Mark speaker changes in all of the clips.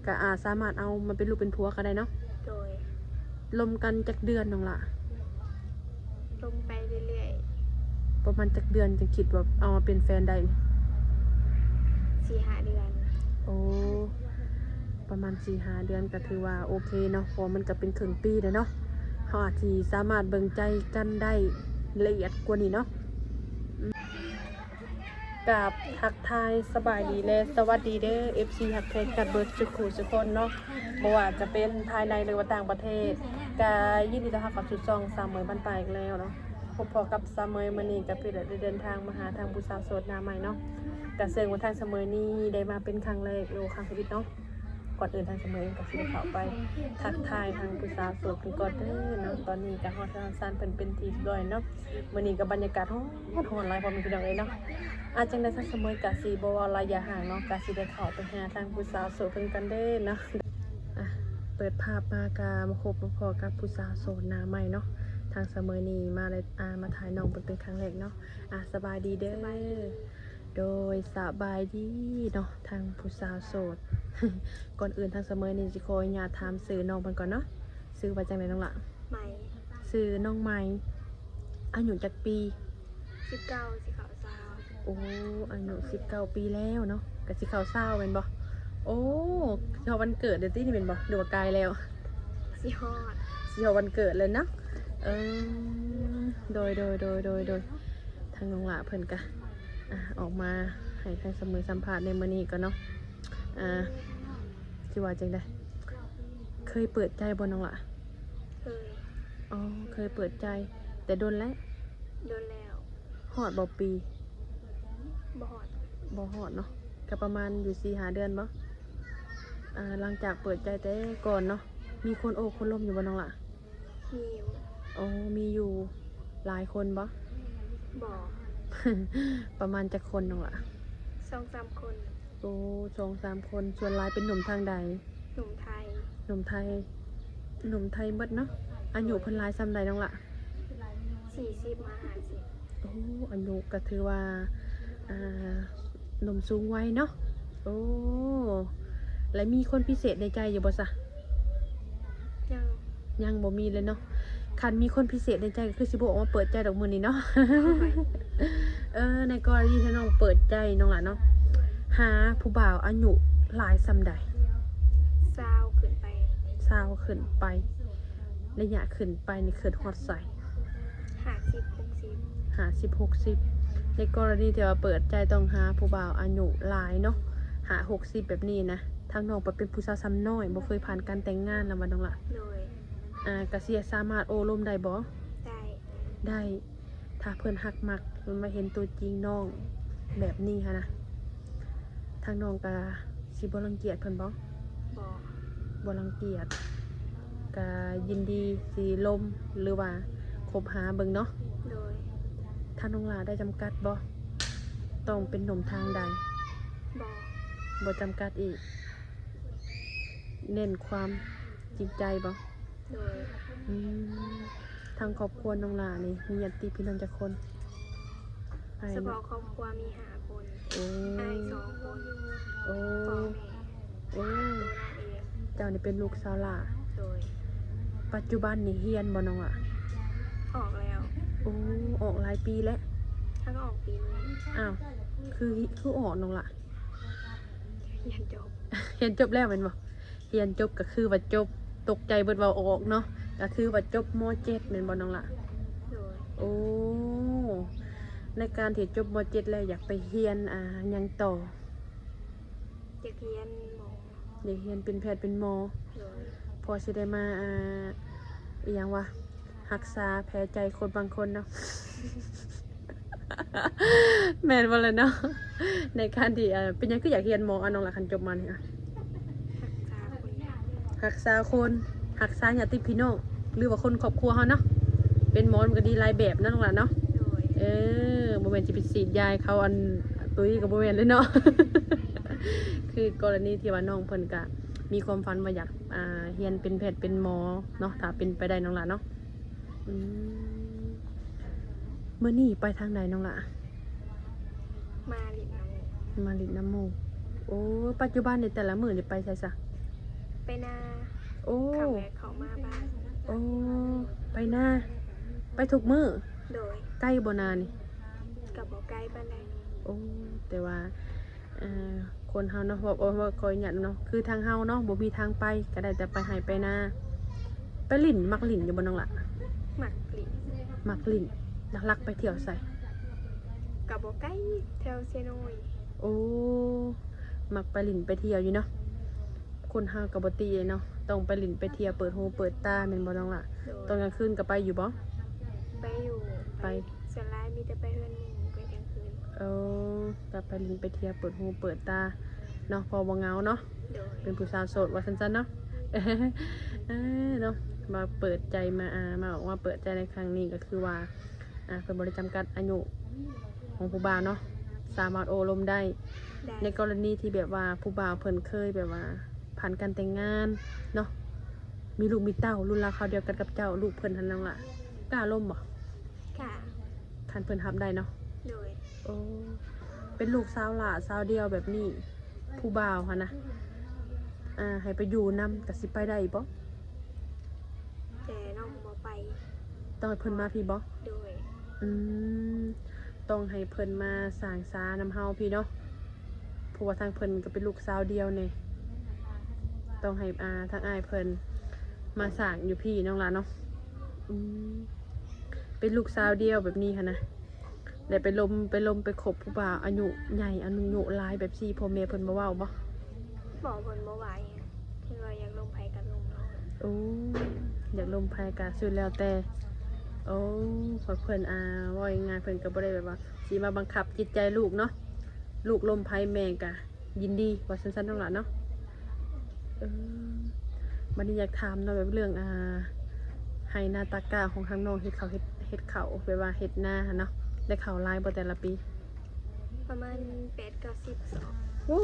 Speaker 1: ก็สามารถเอามาเป็นลูกเป็นผัวก็ได้เนาะ
Speaker 2: โดย
Speaker 1: ลมกันจักเดือนน้องละ
Speaker 2: ลงไปเรื่อย
Speaker 1: ประมาณจักเดือนจะคิดว่าเอามาเป็นแฟนได้
Speaker 2: 4-5 เดือน
Speaker 1: โอ้ประมาณ4-5 เดือนก็ถือว่าโอเคเนาะเพราะมันก็เป็นครึ่งปีเลยเนาะเขาอาจจะสามารถเบิ่งใจกันได้ละเอียดกว่านี้เนาะกับทักทายสบายดีและสวัสดีเด้อ FC ฮักเพลกันเบิร์ดสุขุสุคนเนาะบ่ว่าจะเป็นภายในหรือว่าต่างประเทศก็ยินดีต้อนรับกับชุดซอง3 มื้อบันปลายอีกแล้วเนาะพบพอกับ3 มื้อมื้อนี้ก็เพิ่นได้เดินทางมาหาทางผู้สาวโสดหน้าใหม่เนาะก็ซึ่งว่าทาง3 มื้อนี้ได้มาเป็นครั้งแรกหรือครั้งชีวิตเนาะก่อนอื่นทาง3 มื้อเองก็สิได้เข้าไปทักทายทางผู้สาวโสดกันก่อนเด้อเนาะตอนนี้ก็ฮอดทางซานเพิ่นเป็นที่เรียบร้อยเนาะมื้อนี้ก็บรรยากาศฮ้อนหลายพอมีพี่น้องเอ้ยเนาะอาจจังได้สักสมัยกะสิบ่ว่าระยะห่างเนาะกะสิได้เข้าไปหาทางผู้สาวโสดเพิ่นกันเด้อเนาะเปิดภาพมากะมาพบพอกับผู้สาวโสดหน้าใหม่เนาะทางเสมอนี้มาเลยมาถ่ายน้องเป็นครั้งแรกเนาะสบายดีเด้อโดยสบายดีเนาะทางผู้สาวโสด ก่อนอื่นทางเสมอนี้สิขออนุญาตถามชื่อน้องเพิ่นก่อนเนาะชื่อว่าจังได๋น้องล่ะ
Speaker 2: ใหม่
Speaker 1: ชื่อน้องใหม่อายุจักปี
Speaker 2: 19สิเข้า20
Speaker 1: โอ้อายุ19 ปีแล้วเนาะก็สิเข้า20แม่นบ่โอ้สิฮอดวันเกิดเด้อตินี่แม่นบ่หรือว่าไกลแล้ว
Speaker 2: สิฮอด
Speaker 1: สิฮอดวันเกิดเลยเนาะโดยทางน้องหละเพิ่นก็ออกมาให้ทางเสมอสัมภาษณ์ในมื้อนี้ก็เนาะสิว่าจังได๋เคยเปิดใจบ่น้องหละ
Speaker 2: เคย
Speaker 1: อ๋อเคยเปิดใจแต่โดนแล้วฮอดบ่ปี
Speaker 2: บ่
Speaker 1: ฮอดเนาะก็ประมาณอยู่4-5 เดือนบ่หลังจากเปิดใจแต่ก่อนเนาะมีคนโอ้คนล้มอยู่บ่น้องล่ะ
Speaker 2: มีอยู่
Speaker 1: อ๋อมีอยู่หลายคนบ่
Speaker 2: บ่
Speaker 1: ประมาณจักคนน้องล่ะ
Speaker 2: 2-3 คน
Speaker 1: โอ้2-3 คนส่วนหลายเป็นหนุ่มทางใด
Speaker 2: หนุ่มไทย
Speaker 1: หนุ่มไทยหมดเนาะอายุเพิ่นหลายส่ำใดน้องล่ะ
Speaker 2: 40มา50
Speaker 1: โอ้อายุก็ถือว่าหนุ่มสูงวัยเนาะโอ้แล้วมีคนพิเศษในใจอยู่บ่ซะยังบ่มีเลยเนาะคันมีคนพิเศษในใจก็คือสิบ่ออกมาเปิดใจดอกมื้อนี้เนาะ ในกรณีที่น้องเปิดใจน้องล่ะเนาะหาผู้บ่าวอายุหลายส่ำใด
Speaker 2: 20ขึ้นไป
Speaker 1: 20ขึ้นไประยะขึ้นไปนี่เกิดฮอดใส่50-60ในกรณีที่ว่าเปิดใจต้องหาผู้บ่าวอายุหลายเนาะ60แบบนี้นะทางน้องเป็นผู้สาวซ้ำน้อยบ่เคยผ่านการแต่งงานแล้วว่าน้องล่ะ
Speaker 2: โดย
Speaker 1: ก็สิสามารถโอ้ลมได้บ่
Speaker 2: ได้
Speaker 1: ถ้าเพิ่นฮักมักมันมาเห็นตัวจริงน้องแบบนี้ค่ะนะทางน้องก็สิบ่รังเกียจเพิ่นบ่บ่รังเกียจก็ยินดีสิลมหรือว่าคบหาเบิ่งเนาะ
Speaker 2: โดย
Speaker 1: ถ้าน้องลาได้จำกัดบ่ต้องเป็นหนุ่มทางใดบ่จำกัดอีกเน้นความจริงใจบ่
Speaker 2: โดย
Speaker 1: ทางครอบครัวน้องลานี่มีญาติพี่น้องจักคน
Speaker 2: เฉพาะครอบครัวมี5 คนอ้าย2 คน
Speaker 1: พ่อแม่เจ้านี่เป็นลูกสาวหล่า
Speaker 2: โดย
Speaker 1: ปัจจุบันนี่เรียนบ่น้องอ่ะ
Speaker 2: ออกแล้ว
Speaker 1: ออกหลายปีแล้ว
Speaker 2: ถ้าก็ออกปีนึง
Speaker 1: อ้าวคือออกน้องล่ะ
Speaker 2: เรียน
Speaker 1: จบแล้วแม่นบ่เรียนจบก็คือว่าจบตกใจเบิดว่าออกเนาะก็คือว่าจบม.7 แม่นบ่น้องล่ะ
Speaker 2: โดย
Speaker 1: ในการที่จบม.7 แล้วอยากไปเรียนหยังต่อ
Speaker 2: อยากเรียนหมอ
Speaker 1: อยากเรียนเป็นแพทย์เป็นหมอพอสิได้มาอีหยังวะรักษาแผลใจคนบางคนเนาะ แม่นบ่ล่ะเนาะในการที่เป็นหยังคืออยากเรียนหมอน้องล่ะคันจบมานี่รักษาคนรักษาญาติพี่น้องหรือว่าคนครอบครัวเฮาเนาะเป็นหมอมันก็ดีหลายแบบนั่นน้องล่ะเนาะบ่แม่นสิไปฉีดยาเขาอันตุ้ยก็บ่แม่นเลยเนาะ คือกรณีที่ว่าน้องเพิ่นก็มีความฝันว่าอยากเรียนเป็นแพทย์เป็นหมอเนาะถ้าเป็นไปได้น้องล่ะเนาะมื้อนี้ไปทางใดน้องล่ะ
Speaker 2: มาลิดน้ำมู
Speaker 1: โอ้ปัจจุบันนี่แต่ละมื้อนี่ไปไสซะ
Speaker 2: ไปนา
Speaker 1: โอ้
Speaker 2: ขับแวะเขามาบ้าน
Speaker 1: โอ้ไปหน้าไปทุกมื้อ
Speaker 2: โดย
Speaker 1: ใกล้บ่นานี่
Speaker 2: กับบ่ใกล้บ้านใด
Speaker 1: โอ้แต่ว่าคนเฮาเนาะว่าคอยหยันเนาะคือทางเฮาเนาะบ่มีทางไปก็ได้แต่ไปให้ไปนาไปลิ้นมักลิ้นอยู่บ่น้องล่ะ
Speaker 2: หมักกลิ่น
Speaker 1: มักลิ้นลักๆไปเที่ยวใส่
Speaker 2: กับบ่ใกล้แถวเซโนย
Speaker 1: โอ้มักไปลิ้นไปเที่ยวอยู่เนาะคนเฮาก็บ่ตีเนาะต้องไปลิ้นไปเที่ยวเปิดหูเปิดตาแม่นบ่น้องล่ะ
Speaker 2: โด
Speaker 1: ตอน
Speaker 2: ย
Speaker 1: กลางคืนก็ไปอยู่บ่
Speaker 2: ไปอยู่
Speaker 1: ไป
Speaker 2: ส่วนร้ายมีแต่ไปเฮือนหมู่ไปกลางคืน
Speaker 1: ก็ไปลิ้นไปเที่ยวเปิดหูเปิดตาเนาะพอบ่เหงาเนาะ
Speaker 2: โดย
Speaker 1: เป็นผู้สาวโสดว่าสั้นๆเนาะ เนาะมาเปิดใจมาบอกว่าเปิดใจในครั้งนี้ก็คือว่าเพิ่นบ่ได้จำกัดอายุของผู้บ่าวเนาะสามารถโอลมได้
Speaker 2: ได้
Speaker 1: ในกรณีที่แบบว่าผู้บ่าวเพิ่นเคยแบบว่าผ่านการแต่งงานเนาะมีลูกมีเต้ารุ่นราวคราวเดียวกันกับเจ้าลูกเพิ่นทันนั่นล่ะกล้าล่มบ่
Speaker 2: ค่ะ
Speaker 1: คันเพิ่นรับได้เนาะ
Speaker 2: โดย
Speaker 1: โอ้เป็นลูกสาวหล่าสาวเดียวแบบนี้ผู้บ่าวหั่นนะให้ไปอยู่นำก็สิไปได้บ่
Speaker 2: แต่น้องบ่ไป
Speaker 1: ต้องให้เพิ่นมาพี่บ่
Speaker 2: โดย
Speaker 1: อืมต้องให้เพิ่นมาสร้างสานำเฮาพี่เนาะเพราะว่าทางเพิ่นก็เป็นลูกสาวเดียวนี่ต้องให้ทางอ้ายเพิ่นมาสร้างอยู่พี่น้องล่ะเนาะอืมเป็นลูกสาวเดียวแบบนี้ค่ะนะแล้วไปลมไปคบผู้บ่าวอายุใหญ่อายุหลายแบบซี่พ่อแม่เพิ่นบ่เว้าบ่
Speaker 2: บอกเพิ่นบ่ไหวเพิ่นว่าอยากลงไผกับลงเนาะ
Speaker 1: โอ้อยากลมภายกาสุดแล้วแต่โอ้ขอเพิ่นว่ายังไงเพิ่นก็บ่ได้แบบว่าสิมาบังคับจิตใจลูกเนาะลูกลมภายแม่ก็ยินดีว่าสั้นๆทั้งหลายเนาะบัดนี้อยากถามเนาะแบบเรื่องให้หน้าตากาของข้างนอกเฮ็ดเขาแบบว่าเฮ็ดหน้าหั่นเนาะได้เข้าหลายบ่แต่ละปี
Speaker 2: ประมาณ8-90 สอบ
Speaker 1: โอ้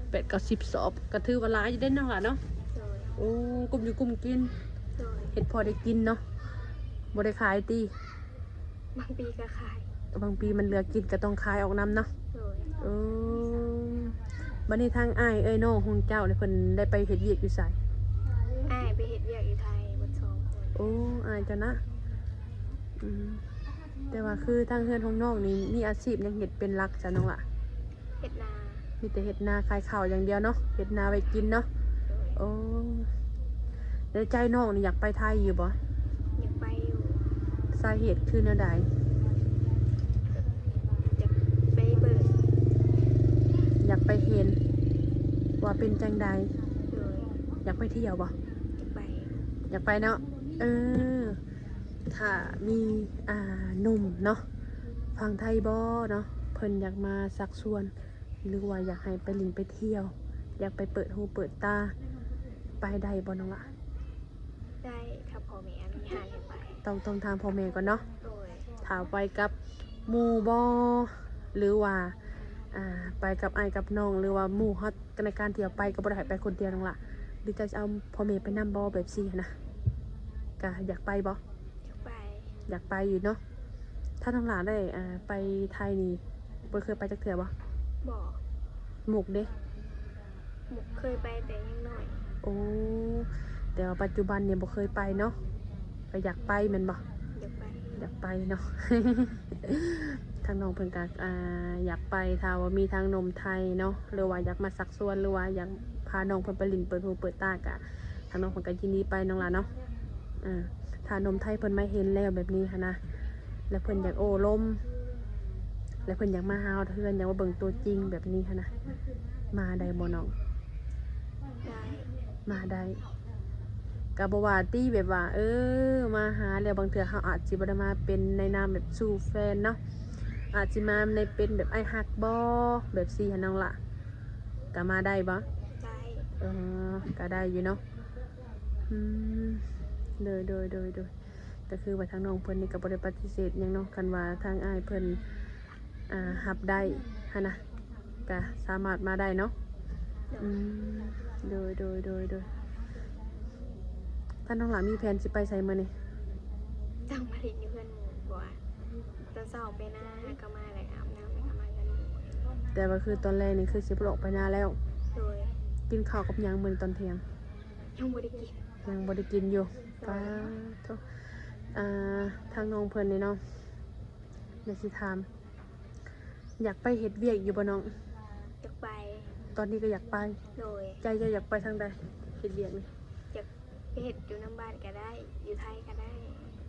Speaker 1: 8-10สอบก็ถือว่าหลายอยู่เด้เนาะล่ะเนาะ
Speaker 2: โดย
Speaker 1: โอ้กลุ่มอยู่กลุ่มกิน
Speaker 2: โดย
Speaker 1: เฮ็ดพอได้กินเนาะบ่ได้ขายติ
Speaker 2: บางปีก็ขาย
Speaker 1: บางปีมันเหลือกินก็ต้องขายออกนำเนาะ
Speaker 2: โดย
Speaker 1: บัดนี้ทางอ้ายเอ้ยน้องของเจ้าเนี่ยเพิ่นได้ไปเฮ็ดเวียกอยู่ไส
Speaker 2: อ้ายไปเฮ็ดเวียกอยู่ไทยเบิด2 คน
Speaker 1: โอ้อ้ายเจ้านะแต่ว่าคือทางเฮือนของน้องนี่มีอาชีพหยังเฮ็ดเป็นหลักจ้ะน้องล่ะ
Speaker 2: เฮ็ดนา
Speaker 1: มีแต่เฮ็ดนาขายข้าวอย่างเดียวเนาะเฮ็ดนาไว้กินเนาะ
Speaker 2: โดย
Speaker 1: โอ้ในใจน้องนี่อยากไปไทยอยู่บ่
Speaker 2: อยากไปอยู่
Speaker 1: สาเหตุคือแนวใด
Speaker 2: อยากไปเบิด
Speaker 1: อยากไปเห็นว่าเป็นจังใด
Speaker 2: โดย
Speaker 1: อยากไปเที่ยวบ่
Speaker 2: อยากไป
Speaker 1: อยากไปเนาะถ้ามีหนุ่มเนาะฟังไทยบ่เนาะเพิ่นอยากมาสักส่วน หรือว่าอยากให้ไปลินไปเที่ยว อยากไปเปิดหูเปิดตา ไปได้บ่น้องล่ะ
Speaker 2: ได้ถ้าพ่อแม่อนุญาตให้ไป
Speaker 1: ต้องถามพ่อแม่ก่อนเนาะ
Speaker 2: โดย
Speaker 1: ถามไปกับหมู่บ่หรือว่าไปกับอ้ายกับน้องหรือว่าหมู่ฮอตในการเที่ยวไปก็บ่ได้ให้ไปคนเดียวน้องล่ะหรือจะเอาพ่อแม่ไปนำบ่แบบซี่นะก็อยากไปบ่
Speaker 2: อยากไป
Speaker 1: อยากไปอยู่เนาะ ถ้าน้องหลานได้ไปไทยนี่บ่เคยไปจักเทื่อบ่
Speaker 2: บอก
Speaker 1: หมุกเด้
Speaker 2: หมุกเคยไปแต่ยังน้อย
Speaker 1: โอ้แต่ว่าปัจจุบันเนี่ยบ่เคยไปเนาะก็อยากไปแม่นบ่
Speaker 2: อยากไป
Speaker 1: อยากไปเนาะ ทางน้องเพิ่นก็อยากไปถ้าว่ามีทางนมไทยเนาะหรือว่าอยากมาสักส่วนหรือว่าอยากพาน้องเพิ่นไปลิ้นเปิดหูเปิดตากะทางน้องเพิ่นก็ยินดีไปน้องหลานเนาะถ้านมไทยเพิ่นมาเห็นแล้วแบบนี้หันนะแล้วเพิ่นอยากโอ้ลมแล้วเพิ่นอยากมาหาเพื่อนอยากมาเบิ่งตัวจริงแบบนี้หันนะมาได้บ่น้อง
Speaker 2: ได้
Speaker 1: มาได้ก็บ่ว่าติแบบว่ามาหาแล้วบางเทื่อเฮาอาจสิบ่ได้มาเป็นในนามแบบสู่แฟนเนาะอาจสิมาในเป็นแบบไอ้ฮักบ่แบบซี่หันน้องล่ะก็มาได้บ่
Speaker 2: ได้
Speaker 1: ก็ได้อยู่เนาะโดยก็คือว่าทางน้องเพิ่นนี่ก็บ่ได้ปฏิเสธหยังเนาะคันว่าทางอ้ายเพิ่นรับได้หั่นนะก็สามารถมาได้เนาะโดยท่านน้องหลานมีแผนสิไปไสมื้อนี้
Speaker 2: จังผลิตอยู่เพื่อนหมู่บอกว่าตอนเช้าไปหน้าก็มาแล้วอาบน้ำแล้วก็มากันหมู่
Speaker 1: แต่ว่าคือตอนแรกนี่คือสิบ่ออกไปนาแล้ว
Speaker 2: โดย
Speaker 1: กินข้าวกับหยังมื้อนี้ตอนเที่ยง
Speaker 2: ก ยังบ่ได้กิน
Speaker 1: ยังบ่ได้กินอยู่ป้าโททางน้องเพิ่นนี่เนาะอยากสิถามอยากไปเฮ็ดเวียกอยู่บ่น้อง
Speaker 2: อยากไป
Speaker 1: ตอนนี้ก็อยากไป
Speaker 2: โดย
Speaker 1: ใจจะอยากไปทางใดเฮ็ดเวียกนี่
Speaker 2: อยากไปเฮ็ดอยู่น้ำบ้านก็ได้ อยู่ไทยก็ได้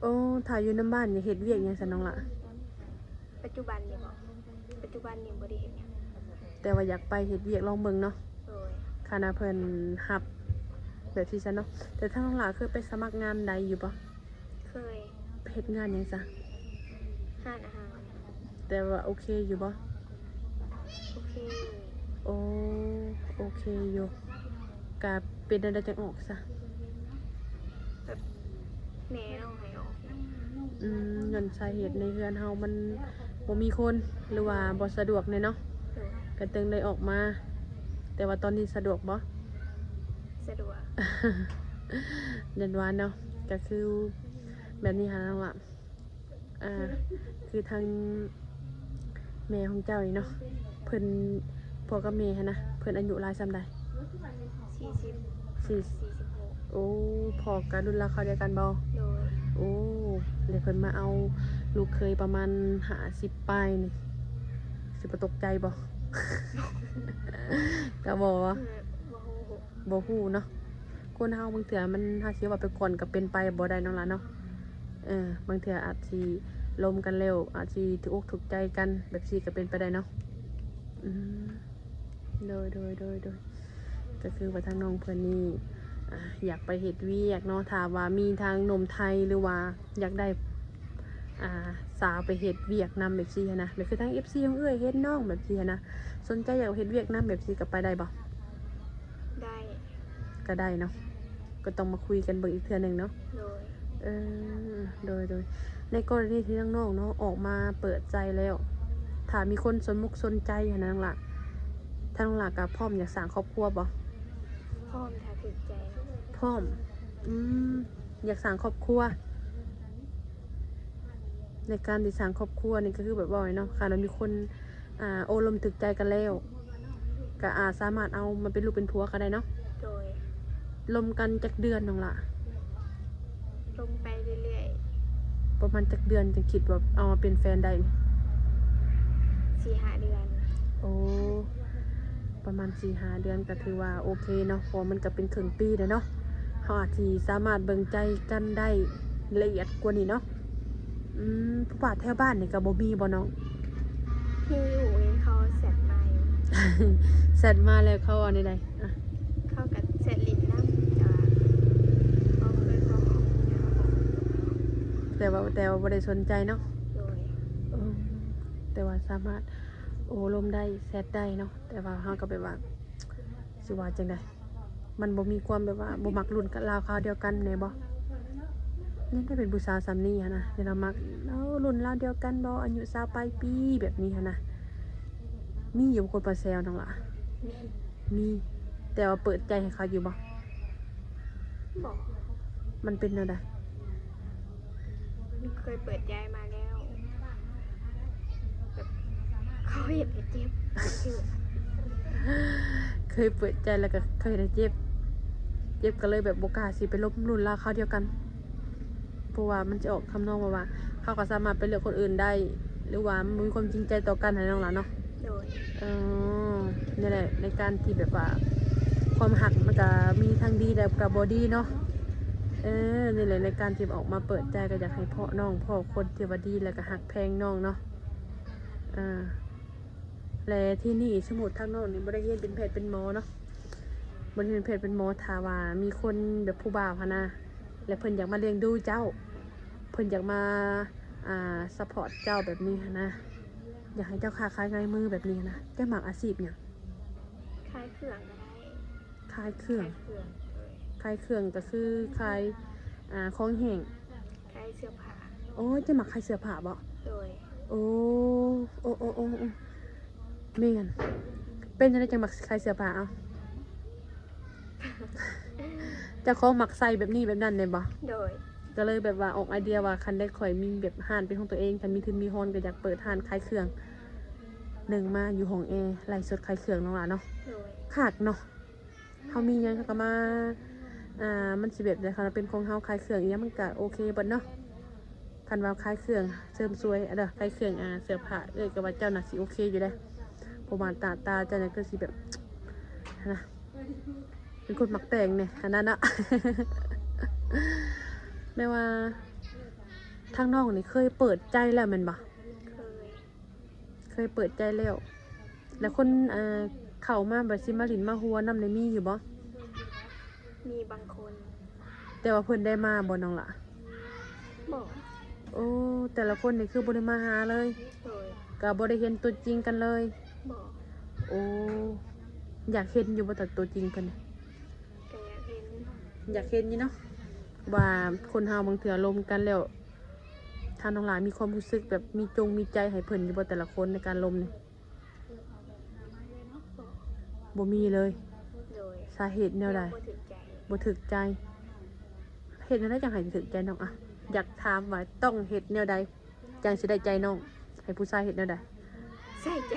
Speaker 1: โอ้ถ้าอยู่น้ำบ้านนี่เฮ็ดเวียกหยังซั่นน้องล่ะ
Speaker 2: ปัจจุบันนี่บ่ปัจจุบันนี่บ่ได้เฮ็ดหยัง
Speaker 1: แต่ว่าอยากไปเฮ็ดเวียกลองเบิ่งเนาะ
Speaker 2: โดย
Speaker 1: คณะเพิ่นรับแบบที่ซั่นเนาะแต่ทางน้องล่ะเคยไปสมัครงานใดอยู่บ่
Speaker 2: เคย
Speaker 1: เฮ็ดงานหยังซะ
Speaker 2: ห้านอาหาร
Speaker 1: แต่ว่าโอเคอยู่บ่
Speaker 2: โอเค
Speaker 1: โอ้โอเคอยู่ก็เป็นอันใดจังออกซะ
Speaker 2: แบบแม่น้องให้ออกนะ
Speaker 1: ย้อนสาเหตุในเรือนเฮามันบ่มีคนหรือว่าบ่สะดวกแน่เนาะ
Speaker 2: โดย
Speaker 1: ก็ตึงได้ออกมา แต่ว่าตอนนี้สะดวกบ่
Speaker 2: สะดวก
Speaker 1: ยันวานเนาะก็คือแบบนี้หาแล้วล่ะคือทางแม่ของเจ้านี่เนาะเพิ่นพ่อกับแม่หั้นนะเพิ่นอายุหลายส่ำใด
Speaker 2: 40 46
Speaker 1: โอ้พ่อกับรุ่นราวคราวเดียวกันบ่
Speaker 2: โดย
Speaker 1: โอ้เลยเพิ่นมาเอาลูกเคยประมาณ50ปลายนี่สิบ่ตกใจบ่ ก็บ่ว่า
Speaker 2: บ่ฮู้
Speaker 1: บ่ฮู้เนาะคนเฮาบางเทื่อมันถ้าสิว่าไปก่อนก็เป็นไปบ่ได้น้องล่ะเนาะบางเทื่ออาจสิลมกันเร็วอาจสิถูกอกถูกใจกันแบบนี้ก็เป็นไปได้เนาะอืมโดยก็คือว่าทางน้องเพิ่นนี่อยากไปเฮ็ดเวียกเนาะถ้าว่ามีทางหนุ่มไทยหรือว่าอยากได้สาวไปเฮ็ดเวียกนำแบบนี้หั้นนะแบบคือทาง FC ของเอ้ยเฮ็ดน้องแบบนี้หั้นนะสนใจอยากเฮ็ดเวียกนำแบบนี้ก็ไปได้บ่
Speaker 2: ได้
Speaker 1: ก็ได้เนาะก็ต้องมาคุยกันเบิ่งอีกเทื่อหนึงเนาะ
Speaker 2: โดย
Speaker 1: โดยในกรณีที่น้องๆเนาะออกมาเปิดใจแล้วถ้ามีคนสนมุกสนใจหั้นนะน้องล่ะถ้าน้องล่ะก็พร้อมอยากสร้างครอบครัวบ่
Speaker 2: พร้อมถ้าถูกใจเนาะ
Speaker 1: พร้อมอยากสร้างครอบครัวในการที่สร้างครอบครัวนี่ก็คือแบบว่าไงเนาะค่ะเรามีคนโอลมถึกใจกันแล้วก็สามารถเอามาเป็นลูกเป็นผัวก็ได้เนาะ
Speaker 2: โดย
Speaker 1: ลมกันจักเดือนน้องล่ะ
Speaker 2: ลงไปเรื่อย
Speaker 1: ประมาณจักเดือนจะคิดว่าเอามาเป็นแฟนได้นี่
Speaker 2: ๆ 4-5 เดือน
Speaker 1: โอ้ประมาณ 4-5 เดือนก็ถือว่าโอเคเนาะเพราะมันก็เป็นครึ่งปีแล้วเนาะเขาอาจสิสามารถเบิ่งใจกันได้ละเอียดกว่านี้เนาะผู้ป่าแถวบ้านนี่ก็บ่มีบ่น้อง
Speaker 2: ที่อยู่เห็นเขาเสร็จมาอยู่
Speaker 1: เสร็จมาแล้วเขาเอาในใด
Speaker 2: เข้ากับเสร็จลิ้นน้ำจ้ะเขาเคยบอก
Speaker 1: แต่ว่าบ่ได้สนใจเนาะ
Speaker 2: โดย
Speaker 1: แต่ว่าสามารถโอ้ลมได้แซดได้เนาะแต่ว่าเฮาก็แบบว่าสิว่าจังได๋มันบ่มีความแบบว่าบ่มักรุ่นกับราวคราวเดียวกันแน่บ่นี่ได้เป็นผู้สาวซ้ำนี้หันนะเดี๋ยวเรามักรุ่นราวเดียวกันบ่อายุ20ปลายปีแบบนี้หันนะมีอยู่คนมาแซวน้องล่ะ มีแต่ว่าเปิดใจให้เขาอยู่บ่
Speaker 2: บอก
Speaker 1: มันเป็นแนวใด
Speaker 2: เคยเปิดใจมาแล้วแบบเขาเห็นไอ้เจ็บเชื่อ
Speaker 1: เคยเปิดใจแล้วก็เคยได้เจ็บก็เลยแบบบ่กล้าสิไปลบรุ่นราวคราวเดียวกันเพราะว่ามันจะออกคำนองว่าเขาก็สามารถไปเลือกคนอื่นได้ หรือว่ามีความจริงใจต่อกันให้น้องล่ะเนาะ
Speaker 2: โดย
Speaker 1: นี่แหละในการที่แบบว่าความหักมันก็มีทั้งดีและกับบอดี้เนาะนี่แหละในการที่ออกมาเปิดใจก็อยากให้พ่อน้องพ่อคนที่ว่าดีแล้วก็หักแพงน้องเนาะและที่นี่สมุดทางน้องนี่บ่ได้เรียนเป็นแพทย์เป็นหมอเนาะบ่ได้เรียนเป็นแพทย์เป็นหมอถ้าว่ามีคนแบบผู้บ่าวหั่นนะและเพิ่นอยากมาเลี้ยงดูเจ้าเพิ่นอยากมาซัพพอร์ตเจ้าแบบนี้หั่นนะอยากให้เจ้าค้าขายง่ายมือแบบนี้นะเจ้าหมักอาชีพเนี่ย
Speaker 2: คลายเครื่องก็ได้
Speaker 1: ขายเครื่อง
Speaker 2: คลายเครื่องเลย
Speaker 1: ขายเครื่องก็คือขายของแห้ง
Speaker 2: คลายเสื้อผ้า
Speaker 1: โอ้จะหมักขายเสื้อผ้าบ่
Speaker 2: โดย
Speaker 1: โอ้แม่นเป็นจังได๋จังหมักขายเสื้อผ้าเอา เจ้าของหมักใส่แบบนี้แบบนั้นได้บ่
Speaker 2: โดย
Speaker 1: ก็เลยแบบว่าออกไอเดียว่าคันได้ข่อยมีแบบห้านเป็นของตัวเองคันมีทุนมีฮอนก็อยากเปิดห้านขายเครื่องหนึ่งมาอยู่ห้องแอร์ไล่สดขายเครื่องน้องหล่ะเนาะ
Speaker 2: โดย
Speaker 1: ขาดเนาะเขามีหยังเขาก็มา มันสิแบบใดคันว่าเป็นของเฮาขายเครื่องอีหยังมันก็โอเคเบิดเนาะคันว่าขายเครื่องเสริมสวยเด้อขายเครื่องเสื้อผ้าก็ว่าเจ้าน่ะสิโอเคอยู่เด้เพราะว่าตาเจ้าน่ะก็สิแบบนะเป็นคนมักแต่งเนี่ยอันนั้นน่ะ แม่ว่าทางน้องนี่เคยเปิดใจแล้วแม่นบ่ เคยเปิดใจแล้ว แล้วคนเข้ามาแบบสิมาลินมาหัวนำได้มีอยู่บ่
Speaker 2: มีบางคน
Speaker 1: แต่ว่าเพิ่นได้มาบ่น้องล่ะ
Speaker 2: บอก
Speaker 1: โอ้แต่ละคนนี่คือบ่ได้มาหาเลย
Speaker 2: โดย
Speaker 1: ก็บ่ได้เห็นตัวจริงกันเลย
Speaker 2: บอก
Speaker 1: โอ้อยากเห็นอยู่บ่แต่ตัวจริงเพิ่นน่ะ
Speaker 2: ก็อยากเห็น
Speaker 1: อยากเห็นอยู่เนาะว่าคนเฮาบางเทื่อลมกันแล้วทางน้องหลานมีความรู้สึกแบบมีใจให้เพิ่นอยู่บ่แต่ละคนในการลมนี่บ่มีเลย
Speaker 2: โดย
Speaker 1: สาเหตุแนวใด
Speaker 2: ยังบ่ถึงใจ
Speaker 1: บ่ถึกใจเฮ็ดแนวใดจังให้ถึกใจน้องอะอยากถามว่าต้องเฮ็ดแนวใดจังสิได้ใจน้องให้ผู้ชายเฮ็ดแนวใด
Speaker 2: ใส่ใจ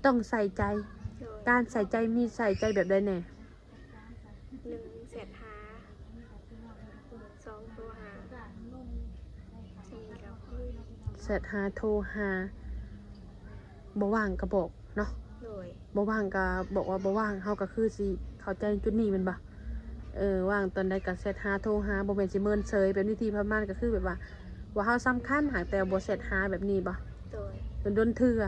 Speaker 1: ต้องใส่ใจ
Speaker 2: โดย
Speaker 1: การใส่ใจมีใส่ใจแบบใดแน่
Speaker 2: 1 แสนหา 2 ตัวหา4กับ
Speaker 1: เสร็จหาโทรหาบ่ว่างก็บอกเนาะ
Speaker 2: โดย
Speaker 1: บ่ว่างก็บอกว่าบ่ว่างเฮาก็คือสิเข้าใจจุดนี้แม่นบ่ว่างตอนใดก็เสร็จหาโทรหาบ่แม่นสิเมินเฉยแบบนี้ที่ประมาณก็คือแบบว่าเฮาสำคัญหากแต่บ่เสร็จหาแบบนี้บ่
Speaker 2: โดย
Speaker 1: โดนเทื่อ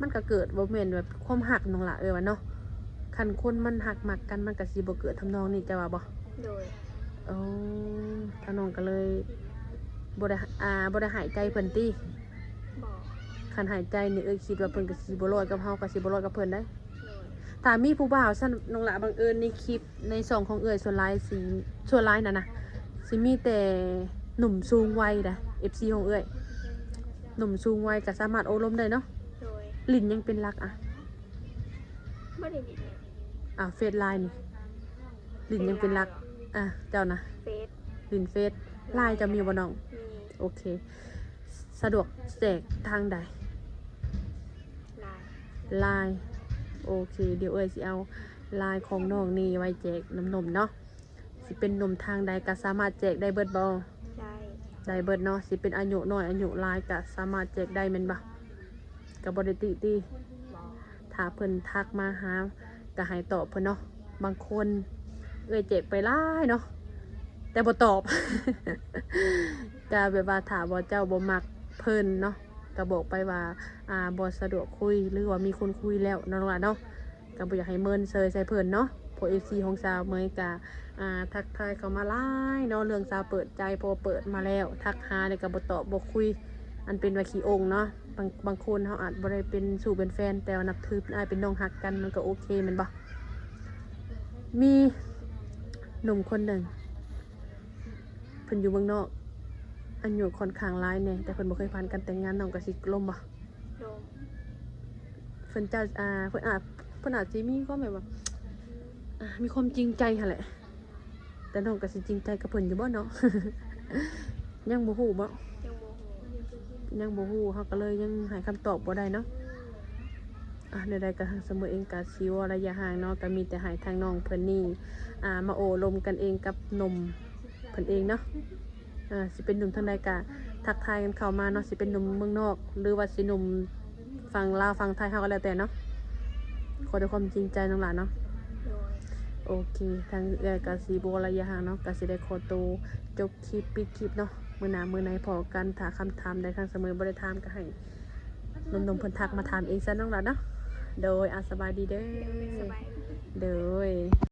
Speaker 1: มันก็เกิดบ่แม่นแบบความหักน้องล่ะว่าเนาะคันคนมันหักมักกันมันก็สิบ่เกิดทำนองนี้จะว่าบ่
Speaker 2: โดย
Speaker 1: โอ้ทางน้องก็เลยบ่ได้หายใจเพิ่นติ
Speaker 2: บอก
Speaker 1: คันหายใจนี่คิดว่าเพิ่นก็สิบ่รอดกับเฮาก็สิบ่รอดกับเพิ่นได้
Speaker 2: โดย
Speaker 1: ถ้ามีผู้บ่าวซั่นน้องละบังเอิญในคลิปในช่องของส่วนหลายน่ะนะสิมีแต่หนุ่มสูงวัยนะ FC ของหนุ่มสูงวัยก็สามารถโอ้ลมได้เนาะ
Speaker 2: โดย
Speaker 1: ลิ้นยังเป็นหลัก
Speaker 2: บ่ได้ดิดเนี่ย
Speaker 1: เฟซไลน์นี่ลิ้นยังเป็นหลักเจ้านะ
Speaker 2: เฟซ
Speaker 1: ลิ้นเฟซไลน์จะมีบ่น้อง
Speaker 2: มี
Speaker 1: โอเค สะดวกแจกทางใด
Speaker 2: ไลน์
Speaker 1: ไลน์โอเคเดี๋ยวสิเอาไลน์ของน้องนี่ไว้แจกน้ำนมเนาะสิเป็นนมทางใดก็สามารถแจกได้เบิดบ่
Speaker 2: ได้
Speaker 1: ได้เบิดเนาะสิเป็นอายุน้อยอายุหลายก็สามารถแจกได้แม่นบ่ก็บ่ได้ติติ
Speaker 2: บอก
Speaker 1: ถ้าเพิ่นทักมาหาก็ให้ตอบเพิ่นเนาะบางคนแจกไปหลายเนาะแต่บ่ตอบ ก็แบบว่าถ้าบ่เจ้าบ่มักเพิ่นเนาะก็บอกไปว่าบ่สะดวกคุยหรือว่ามีคนคุยแล้วเนาะล่ะเนาะก็บ่อยากให้เมินเซยใส่เพิ่นเนาะพวก FC ของสาวเมยก็ทักทายเข้ามาหลายเนาะเรื่องสาวเปิดใจพอเปิดมาแล้วทักหาเนี่ยก็บ่ตอบบ่คุยอันเป็นว่าขี้องค์เนาะบางคนเฮาอาจบ่ได้เป็นสู่เป็นแฟนแต่ว่านับถือเป็นน้องฮักกันมันก็โอเคแม่นบ่มีหนุ่มคนหนึ่งเพิ่นอยู่เมืองนอกอายุค่อนข้างหลายแน่แต่เพิ่นบ่เคยผ่านการแต่งงานน้องก็สิล่มบ่
Speaker 2: ลม
Speaker 1: เพิ่นจะเพิ่นอาจสิมีความแบบว่ามีความจริงใจหั่นแหละแต่น้องก็สิจริงใจกับเพิ่นอยู่บ่เนาะ ยังบ่ฮู้บ่
Speaker 2: ยังโมโห
Speaker 1: ยังบ่ฮู้เฮาก็เลยยังให้คำตอบบ่ได้เนาะเดี๋ยวใดก็เสมอเองก็สิว่าระยะห่างเนาะก็มีแต่ให้ทางน้องเพิ่นนี่มาโอ้ลมกันเองกับหนุ่มเพิ่นเองเนาะสิเป็นหนุ่มทางใดก็ทักทายกันเข้ามาเนาะสิเป็นหนุ่มเมืองนอกหรือว่าสิหนุ่มฝั่งลาวฝั่งไทยเฮาก็แล้วแต่เนาะขอด้วยความจริงใจน้องหลานเนาะ
Speaker 2: โดย
Speaker 1: โอเคทางกาสีโบระยะห่างเนาะกาสีได้ขอตัวจบคลิปปิดคลิปเนาะมื้อหน้ามื้อไหนพอกันถ้าคำถามใดทางเสมอบ่ได้ถามก็ให้นมๆเพิ่นทักมาถามเองซะน้องหลานเนาะโดยสบายดีเด้อ
Speaker 2: สบายดี
Speaker 1: โดย